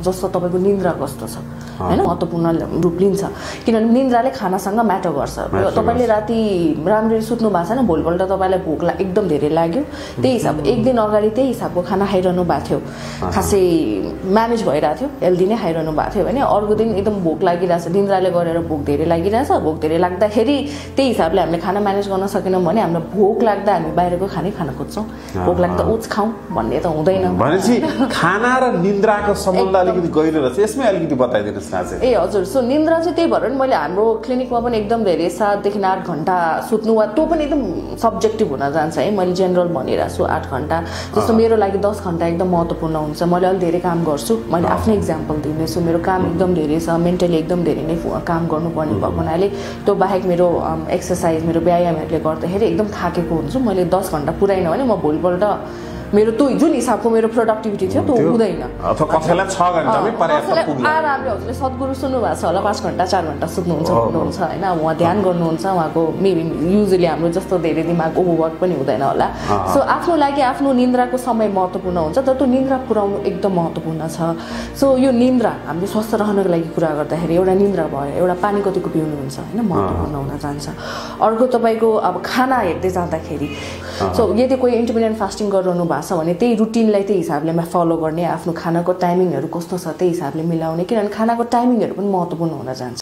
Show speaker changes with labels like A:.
A: जस्तो तपाईको निन्द्रा कस्तो छ हैन महत्त्वपूर्ण रूप लिन्छ किनभने निन्द्राले खानासँग म्याटर गर्छ तपाईले राति राम्ररी सुत्नु भएको छैन भोलिपल्ट तपाईलाई भोक एकदम धेरै लाग्यो त्यही हिसाब एक दिन अगाडि त्यही हिसाबको खाना खाइरहनु भएको थियो खासै म्यानेज भइरहेको थियो हेल्दी नै खाइरहनु भएको थियो भने अर्को दिन एकदम भोक लागिरहेछ निन्द्राले गरेर भोक धेरै लागिरहेछ भोक धेरै लाग्दाखेरि त्यही हिसाबले हामीले खाना म्यानेज गर्न सकेनौं भने हाम्रो भोक लाग्दा हामी बाहिरको खानै खान खोज्छौं भोक लाग्दा ओछ खाऊ भन्ने त हुँदैन
B: भनेपछि खाना र निन्द्राको सम्बन्ध अलिकति गहिरो रहेछ यसमै अलिकति बताइदिनुस् न चाहिँ
A: ए हजुर सो निन्द्रा चाहिँ त्यही भएर मैले हाम्रो क्लिनिकमा पनि एकदम धेरै 7 देखि 8 घण्टा सुत्नु वा त्यो पनि एकदम सब्जेक्टिभ हुन जान्छ है मैले जेनरल भनिरहेको छु 8 घण्टा जस्तो मेरो लागि 10 घण्टा एकदम महत्त्वपूर्ण हुन्छ मैले अलि धेरै काम गर्छु मैले आफ्नै एक्जाम्पल दिनेछु मेरो काम एकदम धेरै छ मेन्टली एकदम धेरै नै काम गर्नुपर्ने भएको हुनाले त्यो बाहेक मेरो एक्सरसाइज मेरो व्यायामहरुले गर्दाखेरि एकदम थाकेको हुन्छु मैले 10 घण्टा पुराइन भने म भोलिपल्ट मेरो त्यो जुन हिसाबको मेरो प्रोडक्टिभिटी थियो त्यो हुँदैन
B: अथवा कसैलाई 6 घण्टामै पर्याप्त पुग्छ
A: आरामले हजुरले सद्गुरु सुन्नु भएको छ होला 5 घण्टा 4 घण्टा सुत्नुहुन्छ हैन उहाँ ध्यान गर्नुहुन्छ उहाँको मेबी युजुअली हाम्रो जस्तो धेरै दिमाग ओभरवर्क पनि हुँदैन होला सो आफ्नो लागि आफ्नो निन्द्राको समय महत्त्वपूर्ण हुन्छ तर त्यो निन्द्रा पुर्याउनु एकदम महत्त्वपूर्ण छ सो यो निन्द्रा हामीले स्वस्थ रहनको लागि कुरा गर्दाखेरि एउटा निन्द्रा भयो एउटा पानी कतिको पिउनुहुन्छ हैन महत्त्वपूर्ण हुन जान्छ अर्को तपाईको अब खाना हेर्दै जाँदाखेरि सो यदि कोही इन्टरमिटेन्ट फास्टिङ गरिरहनु भएको छ भने त्यही रुटिनलाई त्यही हिसाबले फलो गर्ने आफ्नो खानाको टाइमिङहरु कस्तो छ त्यही हिसाबले मिलाउने किनभने खानाको टाइमिङहरु पनि महत्त्वपूर्ण हुन जान्छ